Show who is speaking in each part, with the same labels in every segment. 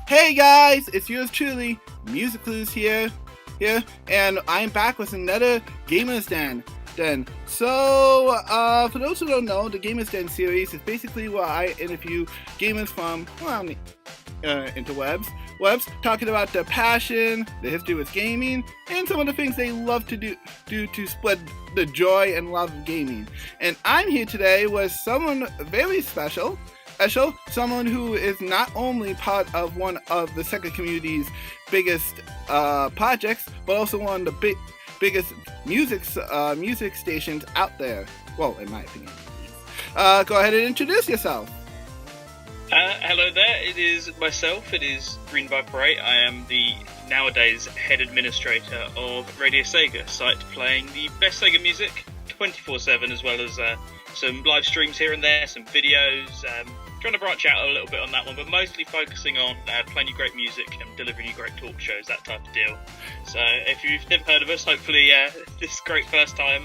Speaker 1: Hey guys, it's yours truly, Music Clues here, and I'm back with another Gamers Den. So, for those who don't know, the Gamers Den series is basically where I interview gamers from around the interwebs, talking about their passion, their history with gaming, and some of the things they love to do to spread the joy and love of gaming. And I'm here today with someone very special, someone who is not only part of one of the SEGA community's biggest projects, but also one of the biggest music stations out there. Well, in my opinion. Go ahead and introduce yourself.
Speaker 2: Hello there, it is myself, it is Greenviper8. I am the nowadays head administrator of RadioSEGA site, playing the best SEGA music 24/7, as well as some live streams here and there, some videos, trying to branch out a little bit on that one, but mostly focusing on playing you great music and delivering you great talk shows, that type of deal. So if you've never heard of us, hopefully this is great first time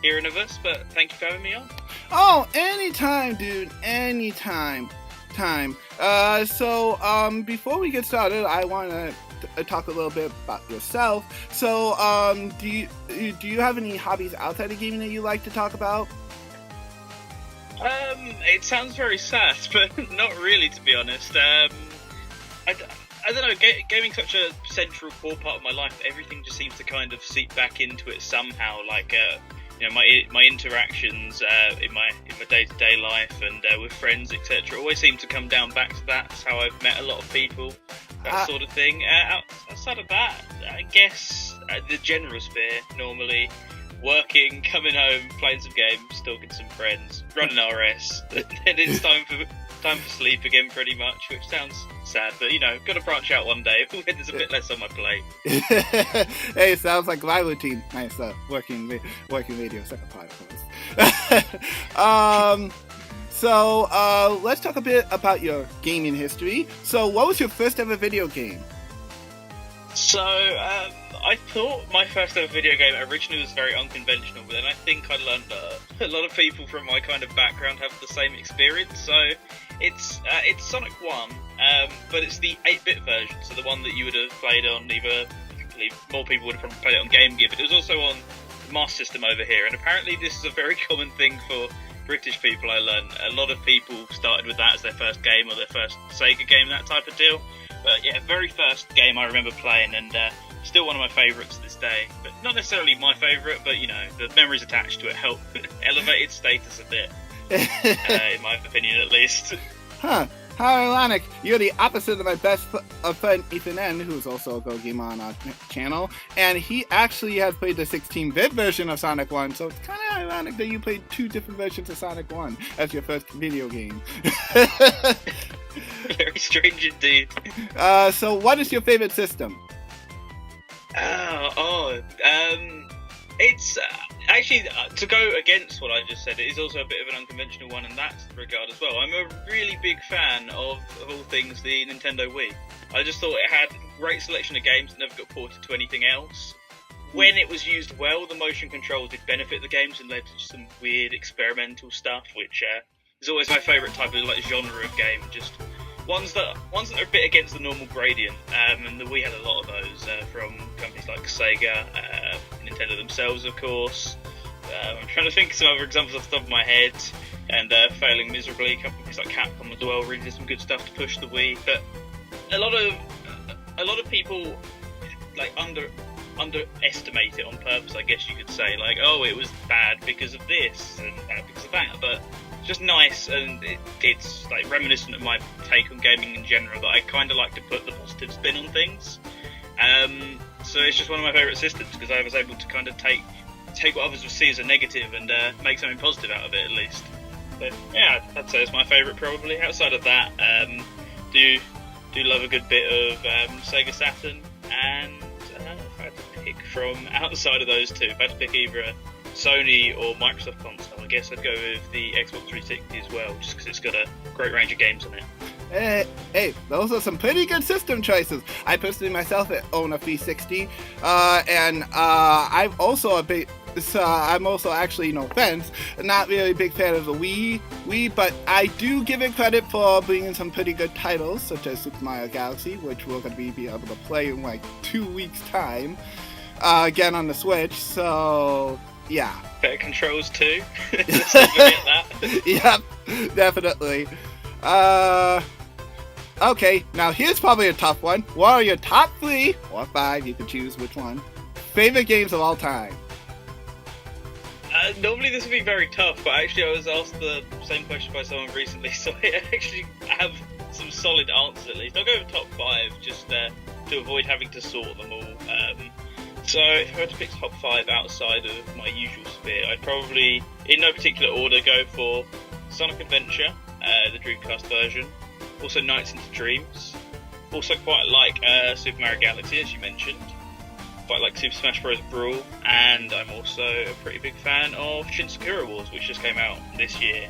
Speaker 2: hearing of us, but thank you for having me on.
Speaker 1: Oh, anytime, dude, anytime. So before we get started, I want to talk a little bit about yourself. So, do you have any hobbies outside of gaming that you like to talk about?
Speaker 2: It sounds very sad, but not really, to be honest. I don't know, gaming's such a central core part of my life. Everything just seems to kind of seep back into it somehow, like, my interactions in my day-to-day life and with friends, etc. always seem to come down back to that. That's how I've met a lot of people, that sort of thing. Outside of that, I guess the general sphere, normally working, coming home, playing some games, talking to some friends, running RS, then it's time for sleep again, pretty much, which sounds sad, but got to branch out one day when there's a bit less on my plate.
Speaker 1: Hey, sounds like my routine. Nice, working radio, second part, of course. So let's talk a bit about your gaming history. So, what was your first ever video game?
Speaker 2: So, I thought my first ever video game originally was very unconventional, but then I think I learned a lot of people from my kind of background have the same experience. So, it's Sonic 1, but it's the 8-bit version, so the one that you would have played on I believe more people would have probably played it on Game Gear, but it was also on the Master System over here, and apparently this is a very common thing for British people. I learned a lot of people started with that as their first game or their first SEGA game, that type of deal. But yeah, very first game I remember playing, and still one of my favourites to this day. But not necessarily my favourite, but the memories attached to it help elevate its status a bit, in my opinion at least.
Speaker 1: Huh. How ironic. You're the opposite of my best friend Ethan N, who's also a Go Gamer on our channel, and he actually has played the 16-bit version of Sonic 1, so it's kind of ironic that you played two different versions of Sonic 1 as your first video game.
Speaker 2: Very strange indeed.
Speaker 1: So what is your favorite system?
Speaker 2: It's actually, to go against what I just said, it is also a bit of an unconventional one in that regard as well. I'm a really big fan of all things the Nintendo Wii. I just thought it had a great selection of games that never got ported to anything else. When it was used well, the motion control did benefit the games and led to some weird experimental stuff, which is always my favourite type of genre of game. Just ones that are a bit against the normal gradient, and the Wii had a lot of those from companies like SEGA, Nintendo themselves, of course. I'm trying to think of some other examples off the top of my head, and failing miserably. Companies like Capcom as well really did some good stuff to push the Wii, but a lot of people like underestimate it on purpose, I guess you could say. Like, oh, it was bad because of this and bad because of that, but just nice, and it's like reminiscent of my take on gaming in general, that I kind of like to put the positive spin on things. So it's just one of my favourite systems, because I was able to kind of take what others would see as a negative and make something positive out of it, at least. But yeah, I'd say it's my favourite probably. Outside of that, do love a good bit of Sega Saturn, and if I had to pick from outside of those two, if I had to pick either a Sony or Microsoft console, I guess I'd go with the Xbox 360 as well, just because it's got a great range of games on it.
Speaker 1: Hey, those are some pretty good system choices. I personally myself own a 360, and I'm also a big So I'm also actually, no offense, not really a big fan of the Wii, but I do give it credit for bringing some pretty good titles, such as Super Mario Galaxy, which we're going to be able to play in like 2 weeks' time, again on the Switch, so yeah.
Speaker 2: Better controls too. Let's not forget that.
Speaker 1: Yep, definitely. Okay, now here's probably a tough one. What are your top 3, or 5, you can choose which one, favorite games of all time?
Speaker 2: Normally this would be very tough, but actually I was asked the same question by someone recently, so I actually have some solid answers at least. I'll go with top 5, just to avoid having to sort them all. So if I were to pick top 5 outside of my usual sphere, I'd probably, in no particular order, go for Sonic Adventure, the Dreamcast version, also Nights into Dreams, also quite like Super Mario Galaxy, as you mentioned, quite like Super Smash Bros. Brawl, and I'm also a pretty big fan of Shin Sakura Wars, which just came out this year,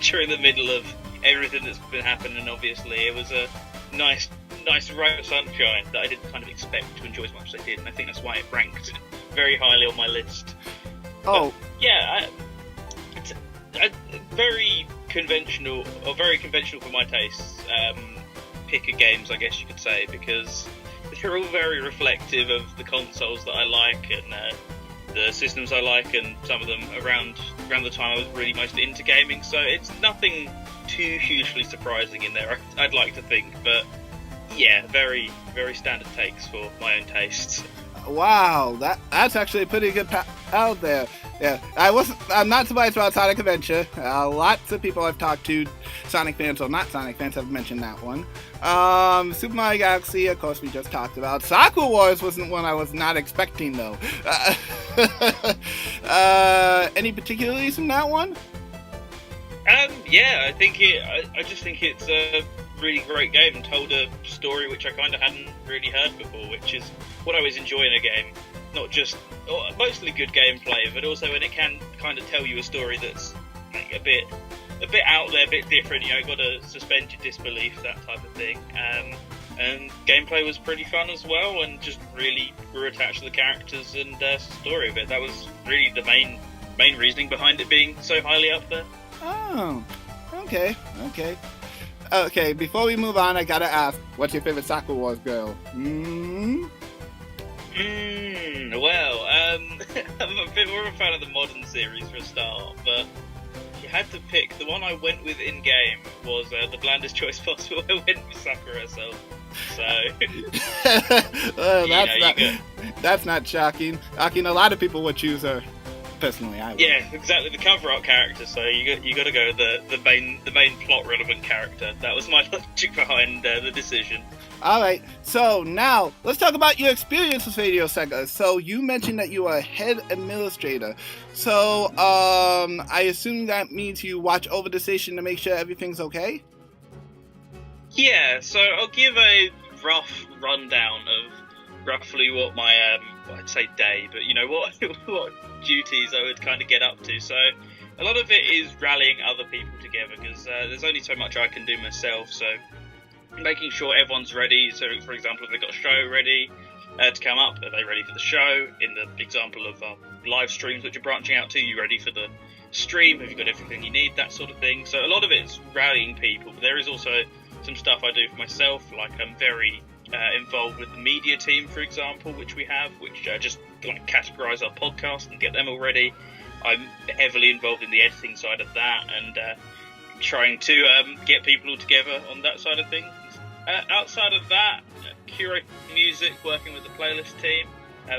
Speaker 2: during the middle of everything that's been happening. Obviously, it was a nice ray of sunshine that I didn't kind of expect to enjoy as much as I did, and I think that's why it ranked very highly on my list.
Speaker 1: Oh,
Speaker 2: but, yeah, it's a very conventional for my tastes. Pick of games, I guess you could say, because they're all very reflective of the consoles that I like and the systems I like, and some of them around the time I was really most into gaming. So it's nothing too hugely surprising in there, I'd like to think. But yeah, very, very standard takes for my own tastes.
Speaker 1: Wow, that's actually a pretty good out there. Yeah, I'm not surprised about Sonic Adventure. Lots of people I've talked to, Sonic fans or not Sonic fans, have mentioned that one. Super Mario Galaxy, of course, we just talked about. Sakura Wars wasn't one I was not expecting, though. Any particular reason that one?
Speaker 2: Yeah, I just think it's a really great game, told a story which I kind of hadn't really heard before, which is what I always enjoy in a game. Not just mostly good gameplay, but also when it can kind of tell you a story that's a bit out there, a bit different. You know, you've got to suspend your disbelief, that type of thing. And gameplay was pretty fun as well, and just really grew attached to the characters and story of it. That was really the main reasoning behind it being so highly up there.
Speaker 1: Oh, okay. Okay, before we move on, I gotta ask, what's your favorite Sakura Wars girl?
Speaker 2: Well, I'm a bit more of a fan of the modern series for a start, but if you had to pick, the one I went with in-game was the blandest choice possible. I went with Sakura herself. So,
Speaker 1: that's not shocking. A lot of people would choose her. Personally, I would.
Speaker 2: Yeah, exactly. The cover art character. So you got to go with the main plot relevant character. That was my logic behind the decision.
Speaker 1: All right. So now let's talk about your experience with RadioSEGA. So you mentioned that you are a head administrator. So I assume that means you watch over the station to make sure everything's okay.
Speaker 2: Yeah. So I'll give a rough rundown of roughly what my I'd say day, but you know what duties I would kind of get up to. So a lot of it is rallying other people together, because there's only so much I can do myself. So making sure everyone's ready. So for example, if they've got a show ready to come up, are they ready for the show? In the example of live streams which are branching out to, you ready for the stream? Have you got everything you need? That sort of thing. So a lot of it's rallying people, but there is also some stuff I do for myself. Like I'm very involved with the media team, for example, which we have, which just like categorise our podcast and get them all ready. I'm heavily involved in the editing side of that, and trying to get people all together on that side of things. Outside of that, curating music, working with the playlist team,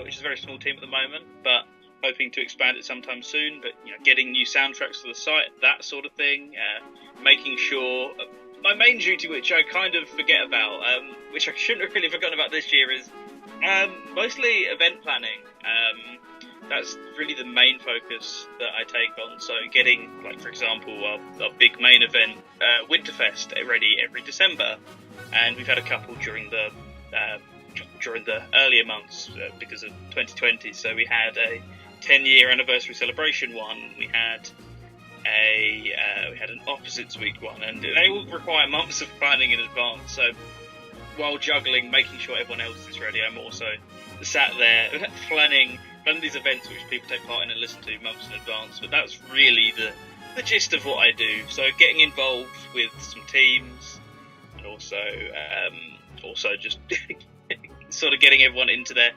Speaker 2: which is a very small team at the moment, but hoping to expand it sometime soon. But you know, getting new soundtracks to the site, that sort of thing. Making sure my main duty, which I kind of forget about, which I shouldn't have really forgotten about this year, is mostly event planning. That's really the main focus that I take on. So getting, like for example, our big main event, Winterfest, ready every December, and we've had a couple during the earlier months because of 2020. So we had a 10-year anniversary celebration one. We had an Opposites Week one, and they all require months of planning in advance. So while juggling, making sure everyone else is ready, I'm also sat there planning run these events which people take part in and listen to months in advance, but that's really the gist of what I do. So getting involved with some teams, and also just sort of getting everyone into their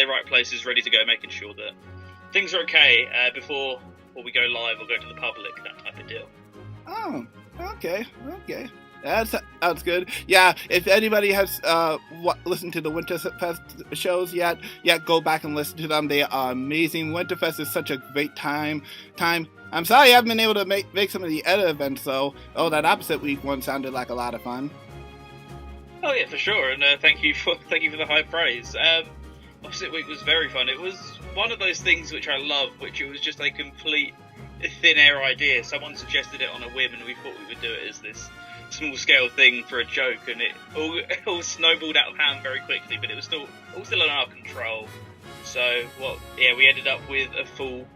Speaker 2: right places, ready to go, making sure that things are okay before we go live or go to the public, that type of deal.
Speaker 1: Oh, okay. That's good. Yeah, if anybody has listened to the Winterfest shows yet, go back and listen to them. They are amazing. Winterfest is such a great time. I'm sorry I haven't been able to make some of the other events, though. Oh, that opposite week one sounded like a lot of fun.
Speaker 2: Oh yeah, for sure, and thank you for the high praise. Opposite week was very fun. It was one of those things which I love, which it was just a complete thin air idea. Someone suggested it on a whim, and we thought we would do it as this small scale thing for a joke, and it all snowballed out of hand very quickly. But it was still in our control. So we ended up with a full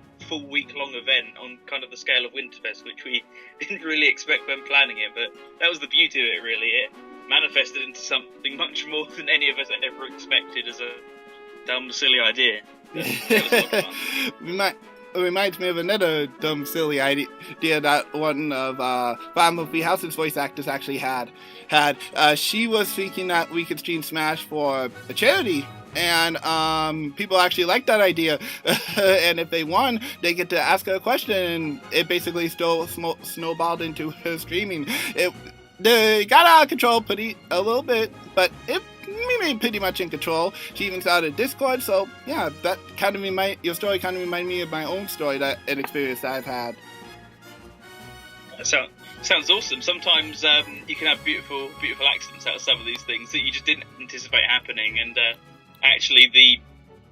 Speaker 2: week long event on kind of the scale of Winterfest, which we didn't really expect when planning it. But that was the beauty of it, really. It manifested into something much more than any of us had ever expected as a dumb, silly idea. It was a lot of fun.
Speaker 1: It reminds me of another dumb, silly idea that one of Final Movie House's voice actors actually had. She was thinking that we could stream Smash for a charity, and people actually liked that idea. And if they won, they get to ask her a question, and it basically snowballed into her streaming. They got out of control a little bit, but it remained pretty much in control. She even started Discord, so yeah, that kind of your story kind of reminded me of my own story, an experience that I've had.
Speaker 2: Sounds awesome. Sometimes you can have beautiful accidents out of some of these things that you just didn't anticipate happening, and actually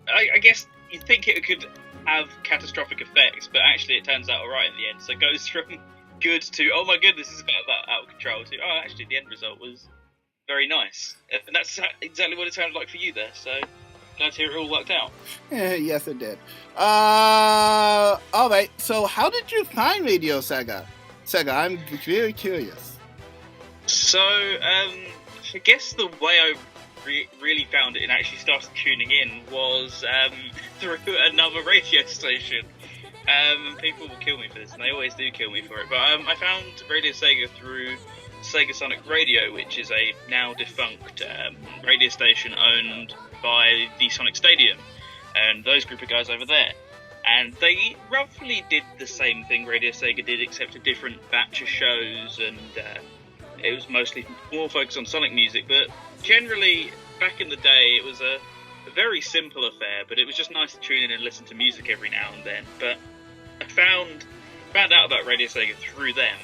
Speaker 2: I guess you think it could have catastrophic effects, but actually it turns out alright in the end. So it goes from good to, oh my goodness, this is about that out of control, to, oh, actually the end result was very nice. And that's exactly what it sounded like for you there, so glad to hear it all worked out.
Speaker 1: Yes, it did. Alright, so how did you find Radio Sega? I'm very curious.
Speaker 2: So, I guess the way I really found it and actually started tuning in was through another radio station. People will kill me for this, and they always do kill me for it, but I found Radio Sega through Sega Sonic Radio, which is a now defunct radio station owned by the Sonic Stadium and those group of guys over there. And they roughly did the same thing Radio Sega did, except a different batch of shows, and it was mostly more focused on Sonic music. But generally, back in the day, it was a very simple affair, but it was just nice to tune in and listen to music every now and then. But I found out about Radio Sega through them.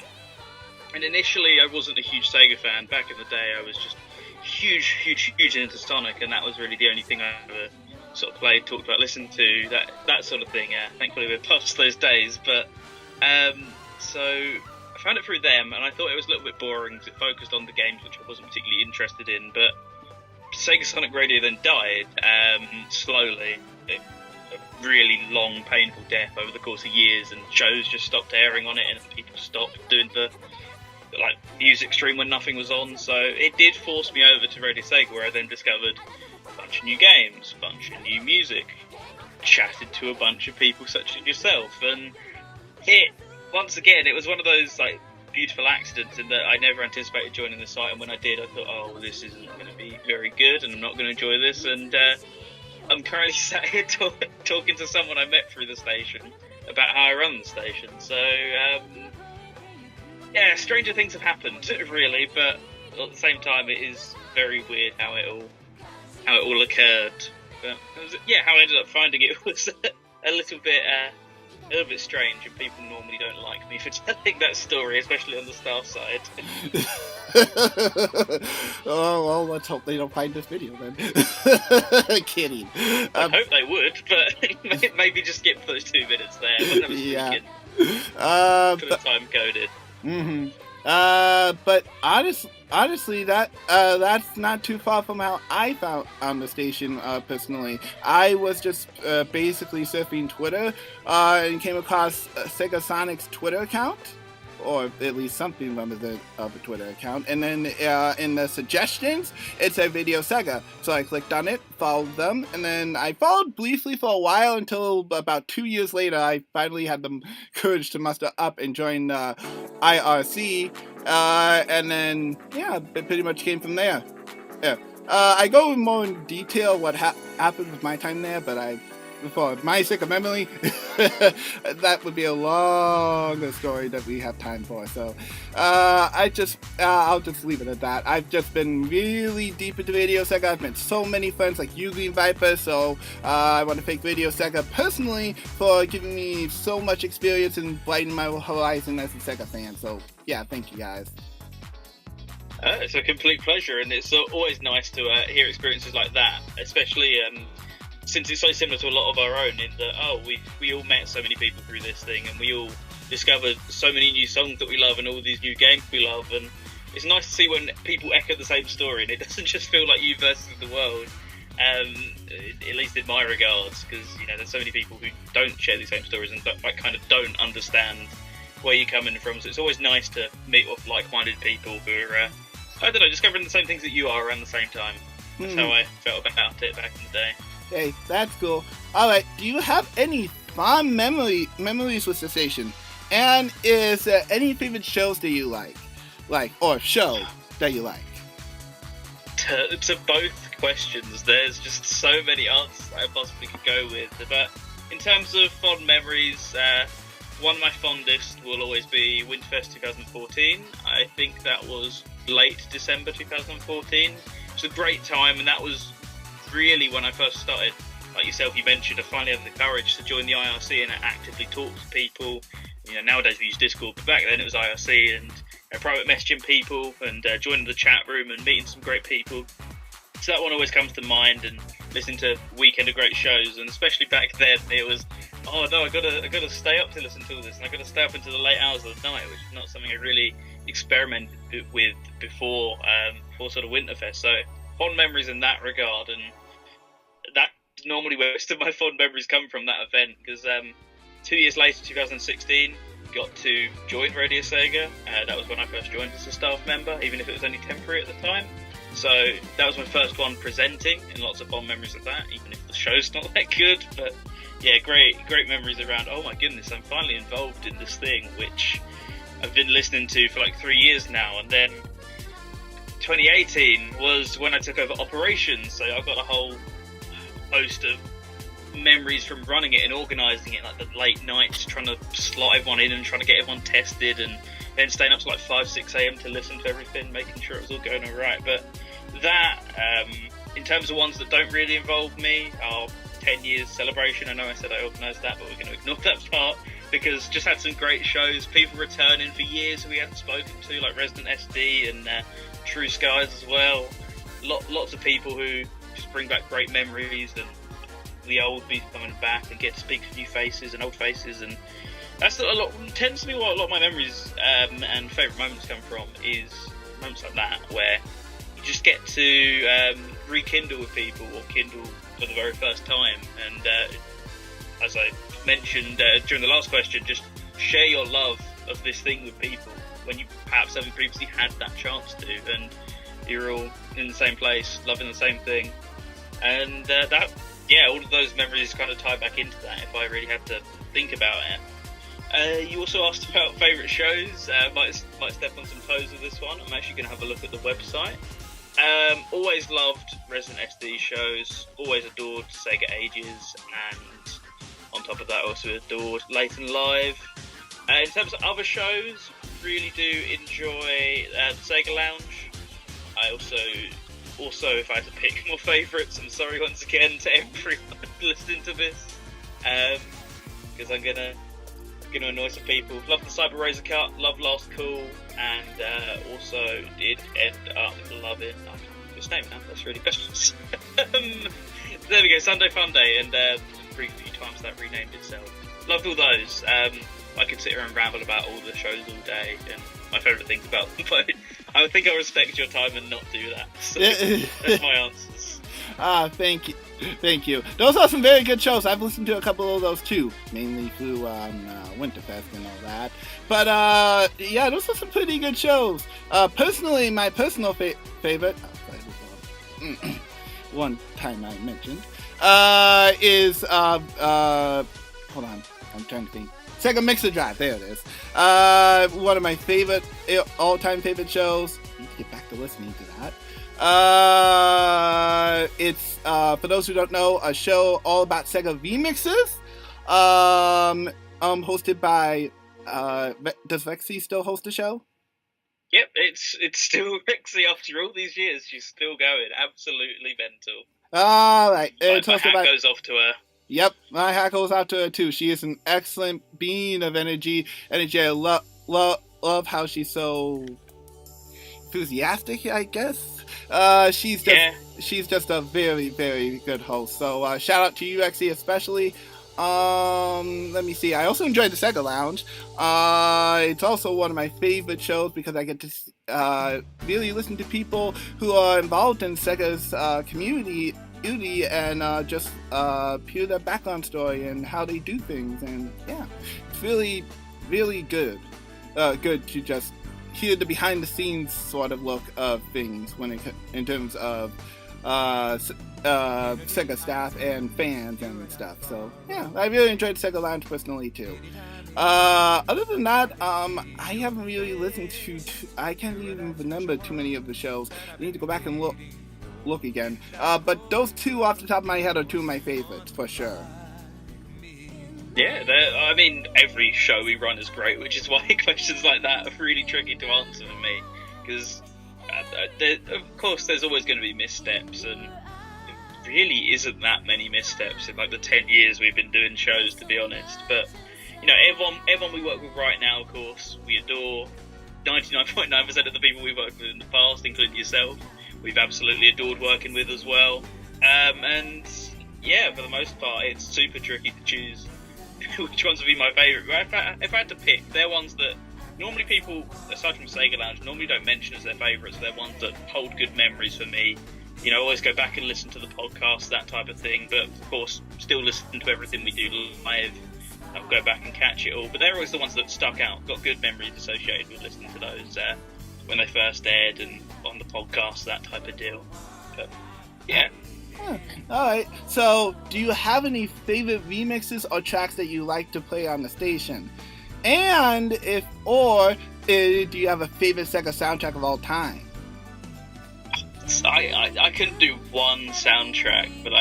Speaker 2: And initially, I wasn't a huge Sega fan. Back in the day, I was just huge into Sonic, and that was really the only thing I ever sort of played, talked about, listened to, that sort of thing. Thankfully, we're past those days. But so I found it through them, and I thought it was a little bit boring because it focused on the games which I wasn't particularly interested in. But Sega Sonic Radio then died slowly. A really long, painful death over the course of years, and shows just stopped airing on it, and people stopped doing the music stream when nothing was on. So it did force me over to Radio Sega, where I then discovered a bunch of new games, a bunch of new music, chatted to a bunch of people such as yourself, and it was one of those beautiful accidents in that I never anticipated joining the site, and when I did, I thought, oh, this isn't going to be very good, and I'm not going to enjoy this, and I'm currently sat here talking to someone I met through the station about how I run the station. So yeah, stranger things have happened, really, but at the same time, it is very weird how it all occurred. But how I ended up finding it was a little bit strange, and people normally don't like me for telling that story, especially on the staff side.
Speaker 1: Oh, well, let's hope they don't find this video then. Kidding.
Speaker 2: I hope they would, but maybe just skip those 2 minutes there.
Speaker 1: Yeah.
Speaker 2: For the time coded.
Speaker 1: Mm-hmm. But honestly, that's not too far from how I found on the station, personally. I was just basically surfing Twitter and came across Sega Sonic's Twitter account, or at least something reminiscent of a Twitter account. And then in the suggestions, it said Radio Sega. So I clicked on it, followed them, and then I followed briefly for a while until about 2 years later, I finally had the courage to muster up and join IRC. And then, yeah, it pretty much came from there. Yeah. I go more in detail what happened with my time there, but for my sake of memory, that would be a longer story that we have time for. So, I'll just leave it at that. I've just been really deep into Radio Sega. I've met so many friends like you, Greenviper. So, I want to thank Radio Sega personally for giving me so much experience and brightening my horizon as a Sega fan. So, yeah, thank you guys.
Speaker 2: It's a complete pleasure, and it's always nice to hear experiences like that, especially since it's so similar to a lot of our own in that, we all met so many people through this thing, and we all discovered so many new songs that we love and all these new games we love, and it's nice to see when people echo the same story, and it doesn't just feel like you versus the world, at least in my regards, because, you know, there's so many people who don't share these same stories and kind of don't understand where you're coming from, so it's always nice to meet with like-minded people who are I don't know, discovering the same things that you are around the same time. That's how I felt about it back in the day.
Speaker 1: Hey, that's cool. Alright, do you have any fond memories with the station? And is there any favorite shows that you like? Or show that you like?
Speaker 2: To both questions, there's just so many answers that I possibly could go with. But in terms of fond memories, one of my fondest will always be Winterfest 2014. I think that was late December 2014. It was a great time, and that was really when I first started. Like yourself, you mentioned, I finally had the courage to join the IRC and actively talk to people. You know, nowadays we use Discord, but back then it was IRC and private messaging people and joining the chat room and meeting some great people. So that one always comes to mind, and listening to Weekend of Great Shows, and especially back then it was, oh no, I gotta stay up to listen to all this, and I gotta stay up into the late hours of the night, which is not something I really experimented with before sort of Winterfest. So fond memories in that regard, and that normally where most of my fond memories come from that event, because 2 years later, 2016, got to join Radio Sega. That was when I first joined as a staff member, even if it was only temporary at the time. So that was my first one presenting, and lots of fond memories of that, even if the show's not that good. But yeah, great memories around, oh my goodness, I'm finally involved in this thing, which I've been listening to for like 3 years now. And then 2018 was when I took over operations, so I've got a whole host of memories from running it and organising it, like the late nights, trying to slot everyone in and trying to get everyone tested, and then staying up to like 5-6 a.m. to listen to everything, making sure it was all going alright. But that, in terms of ones that don't really involve me, our 10 years celebration, I know I said I organised that, but we're going to ignore that part, because just had some great shows, people returning for years who we hadn't spoken to, like Resident SD and True Skies as well. Lots of people who just bring back great memories, and the old be coming back and get to speak to new faces and old faces, and that's tends to be what a lot of my memories and favourite moments come from, is moments like that where you just get to rekindle with people, or kindle for the very first time, and as I mentioned during the last question, just share your love of this thing with people when you perhaps haven't previously had that chance to, and you're all in the same place, loving the same thing, and all of those memories kind of tie back into that if I really had to think about it. You also asked about favourite shows. Might step on some toes with this one. I'm actually going to have a look at the website. Always loved Resident SD shows, always adored Sega Ages, and on top of that also adored Late and Live. In terms of other shows, really do enjoy the Sega Lounge. I also, if I had to pick more favourites, I'm sorry once again to everyone listening to this, because I'm gonna annoy some people. Love the Cyber Razor Cut, love Last Call, and also did end up loving, I can't remember his name now, that's really questions. There we go, Sunday Fun Day, and briefly times that renamed itself. Loved all those. I could sit here and ramble about all the shows all day and my favourite things about them, but I think I respect your time and not do that. So that's my answers.
Speaker 1: Thank you. Thank you. Those are some very good shows. I've listened to a couple of those too, mainly through Winterfest and all that. But yeah, those are some pretty good shows. Personally, my personal favorite, one time I mentioned, is hold on, I'm trying to think. Sega Mixer Drive, there it is. One of my favorite, all-time favorite shows. I need to get back to listening to that. It's, for those who don't know, a show all about Sega remixes. Hosted by, does Rexy still host the show?
Speaker 2: Yep, it's still Rexy after all these years. She's still going, absolutely mental.
Speaker 1: Alright,
Speaker 2: my hat goes off to her.
Speaker 1: Yep, my hat goes out to her too. She is an excellent being of energy. I love how she's so enthusiastic, I guess. She's just a very, very good host. So shout out to you, Rexy, especially. Let me see. I also enjoyed the Sega Lounge. It's also one of my favorite shows because I get to really listen to people who are involved in Sega's community and just hear their background story and how they do things. And yeah, it's really, really good. Good to just hear the behind-the-scenes sort of look of things in terms of Sega staff and fans and stuff. So yeah, I really enjoyed Sega Lounge personally too. Other than that, I haven't really listened to. I can't even remember too many of the shows. I need to go back and look again. But those two off the top of my head are two of my favorites for sure.
Speaker 2: Yeah, I mean, every show we run is great, which is why questions like that are really tricky to answer for me. Because, of course, there's always going to be missteps, and it really isn't that many missteps in, like, the 10 years we've been doing shows, to be honest. But, you know, everyone we work with right now, of course, we adore. 99.9% of the people we've worked with in the past, including yourself, we've absolutely adored working with as well. And, yeah, for the most part, it's super tricky to choose which ones would be my favourite. If I had to pick, they're ones that normally people, aside from Sega Lounge, normally don't mention as their favourites. They're ones that hold good memories for me. You know, always go back and listen to the podcast, that type of thing. But, of course, still listen to everything we do live. I'll go back and catch it all. But they're always the ones that stuck out, got good memories associated with listening to those when they first aired and on the podcast, that type of deal. But, yeah.
Speaker 1: Alright, so do you have any favorite remixes or tracks that you like to play on the station? And do you have a favorite Sega soundtrack of all time?
Speaker 2: I couldn't do one soundtrack, but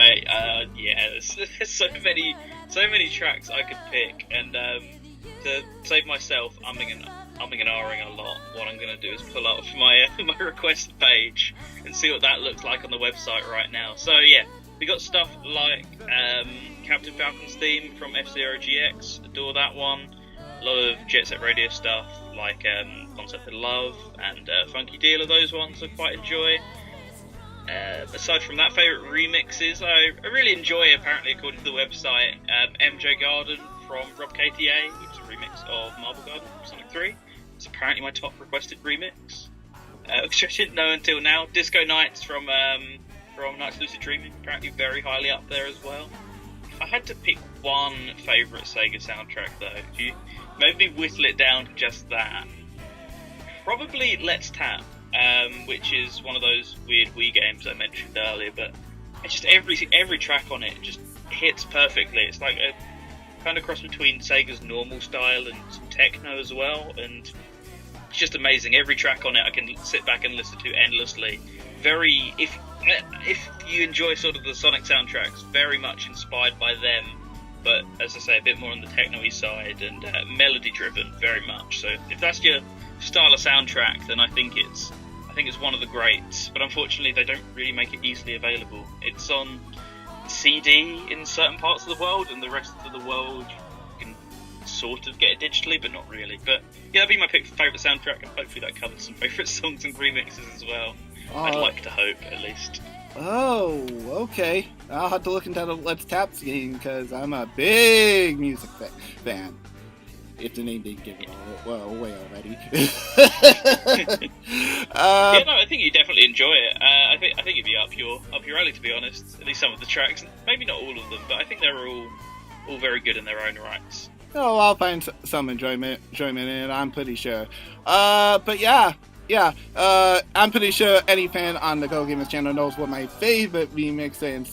Speaker 2: there's so many tracks I could pick, and to save myself umming and ahhing a lot, what I'm going to do is pull up my request page and see what that looks like on the website right now. So yeah, we got stuff like Captain Falcon's theme from F-Zero GX, adore that one. A lot of Jet Set Radio stuff like Concept of Love and Funky Dealer, those ones I quite enjoy. Aside from that, favourite remixes, I really enjoy, apparently according to the website, MJ Garden from Rob KTA, which is a remix of Marble Garden from Sonic 3. It's apparently my top requested remix, which I didn't know until now. Disco Nights from Nights Lucid Dreaming, apparently very highly up there as well. If I had to pick one favourite Sega soundtrack though, if you made me whittle it down to just that, probably Let's Tap, which is one of those weird Wii games I mentioned earlier, but it's just every track on it just hits perfectly. It's like a kind of cross between Sega's normal style and some techno as well, and it's just amazing. Every track on it I can sit back and listen to endlessly. If you enjoy sort of the Sonic soundtracks, very much inspired by them, but as I say, a bit more on the techno-y side and melody driven very much. So if that's your style of soundtrack, then I think it's one of the greats, but unfortunately they don't really make it easily available. It's on CD in certain parts of the world, and the rest of the world you can sort of get it digitally, but not really. But yeah, that'd be my favourite soundtrack, and hopefully that covers some favourite songs and remixes as well. I'd like to hope, at least. Oh,
Speaker 1: okay. I'll have to look into the Let's Tap game, because I'm a big music fan. If the name didn't give it away already.
Speaker 2: I think you definitely enjoy it. I think it'd be up your alley, to be honest. At least some of the tracks, maybe not all of them, but I think they're all very good in their own rights.
Speaker 1: Oh, I'll find some enjoyment in it, I'm pretty sure. But yeah, I'm pretty sure any fan on the Go Gamers channel knows what my favorite remix and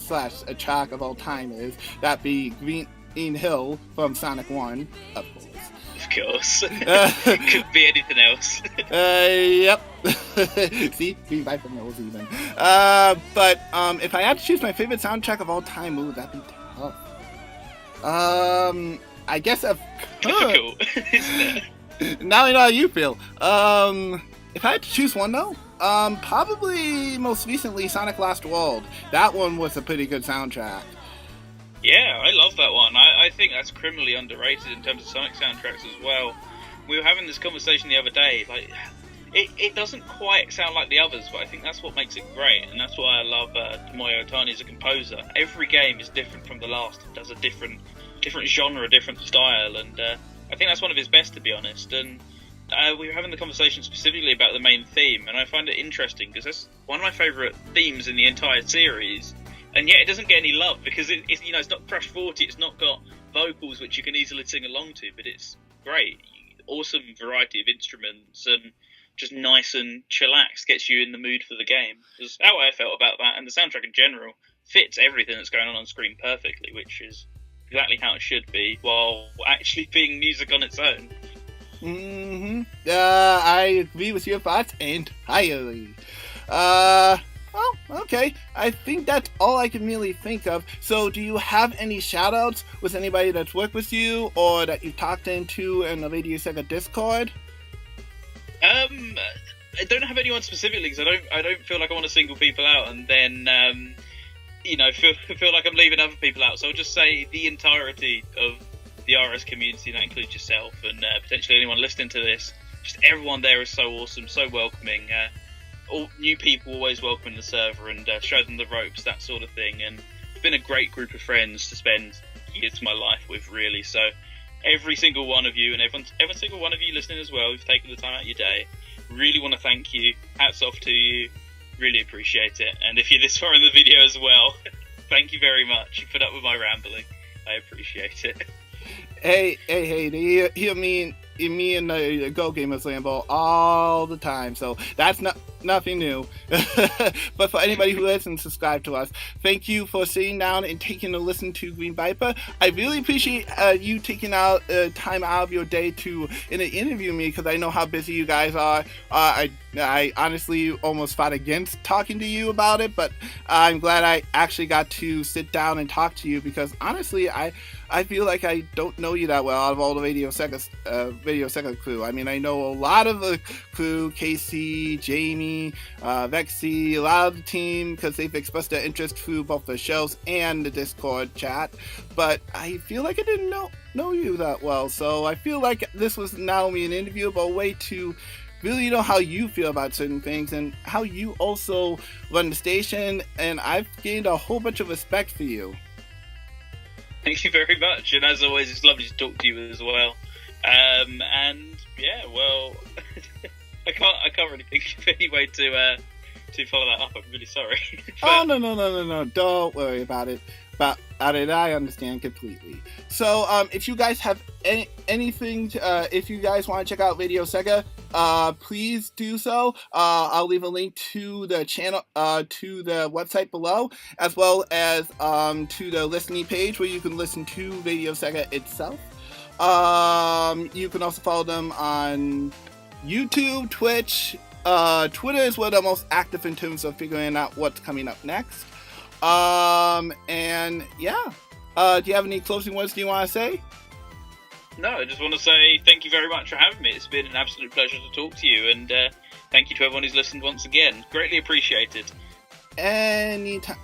Speaker 1: / a track of all time is. That be Green Hill from Sonic 1, of course.
Speaker 2: Of course. Could be anything else.
Speaker 1: Yep. See? Greenviper8 knows even. But if I had to choose my favorite soundtrack of all time, ooh, that'd be tough. I guess
Speaker 2: difficult, isn't it?
Speaker 1: Now I know how you feel. If I had to choose one though, probably most recently Sonic Lost World. That one was a pretty good soundtrack.
Speaker 2: Yeah, I love that one. I think that's criminally underrated in terms of Sonic soundtracks as well. We were having this conversation the other day, like, it doesn't quite sound like the others, but I think that's what makes it great, and that's why I love Tomoyo Ohtani as a composer. Every game is different from the last. It does a different genre, different style, and I think that's one of his best, to be honest. And we were having the conversation specifically about the main theme, and I find it interesting, because that's one of my favourite themes in the entire series. And yet it doesn't get any love because it's not Crash 40, it's not got vocals which you can easily sing along to, but it's great. Awesome variety of instruments and just nice and chillaxed, gets you in the mood for the game. That's how I felt about that, and the soundtrack in general fits everything that's going on screen perfectly, which is exactly how it should be, while actually being music on its own.
Speaker 1: I agree with your thoughts entirely. Oh, okay. I think that's all I can really think of. So, do you have any shoutouts with anybody that's worked with you or that you talked into in the RadioSEGA Discord?
Speaker 2: I don't have anyone specifically because I don't feel like I want to single people out and then feel like I'm leaving other people out. So I'll just say the entirety of the RS community, that includes yourself and potentially anyone listening to this. Just everyone there is so awesome, so welcoming. All new people always welcome in the server and show them the ropes, that sort of thing. And it's been a great group of friends to spend years of my life with, really. So every single one of you and every single one of you listening as well, who've taken the time out of your day, really want to thank you. Hats off to you. Really appreciate it. And if you're this far in the video as well, thank you very much. You put up with my rambling. I appreciate it.
Speaker 1: Hey, you hear me and the Go Gamers Lambo all the time, so that's nothing new. But for anybody who listens, subscribe to us. Thank you for sitting down and taking a listen to Greenviper. I really appreciate you taking out time out of your day to interview me, because I know how busy you guys are. I honestly almost fought against talking to you about it, but I'm glad I actually got to sit down and talk to you, because honestly, I feel like I don't know you that well out of all the RadioSEGA crew. I mean, I know a lot of the crew, Casey, Jamie, Vexy, a lot of the team, because they've expressed their interest through both the shows and the Discord chat, but I feel like I didn't know you that well, so I feel like this was not only an interview, but a way to really know how you feel about certain things and how you also run the station, and I've gained a whole bunch of respect for you.
Speaker 2: Thank you very much, and as always, it's lovely to talk to you as well. And yeah, well, I can't really think of any way to follow that up. I'm really sorry.
Speaker 1: Oh no! Don't worry about it. I understand completely. So, if you guys have anything, if you guys want to check out RadioSEGA, please do so. I'll leave a link to the channel, to the website below, as well as to the listening page where you can listen to RadioSEGA itself. You can also follow them on YouTube, Twitch. Twitter is where they're most active in terms of figuring out what's coming up next. And yeah, do you have any closing words you want to say?
Speaker 2: No, I just want to say thank you very much for having me. It's been an absolute pleasure to talk to you, and thank you to everyone who's listened once again. Greatly appreciated. Anytime,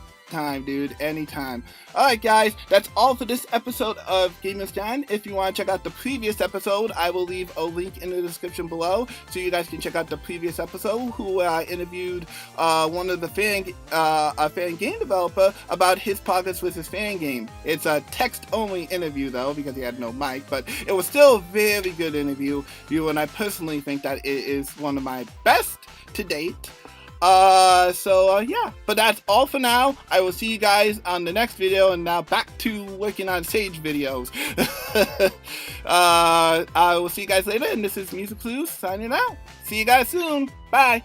Speaker 2: dude. Anytime. Alright, guys. That's all for this episode of Gamers Den. If you want to check out the previous episode, I will leave a link in the description below so you guys can check out the previous episode who I interviewed one of the a fan game developer about his progress with his fan game. It's a text-only interview, though, because he had no mic, but it was still a very good interview, and I personally think that it is one of my best to date.
Speaker 1: Yeah, but that's all for now. I will see you guys on the next video, and now back to working on Sage videos. I will see you guys later, and this is Music Clues signing out. See you guys soon. Bye.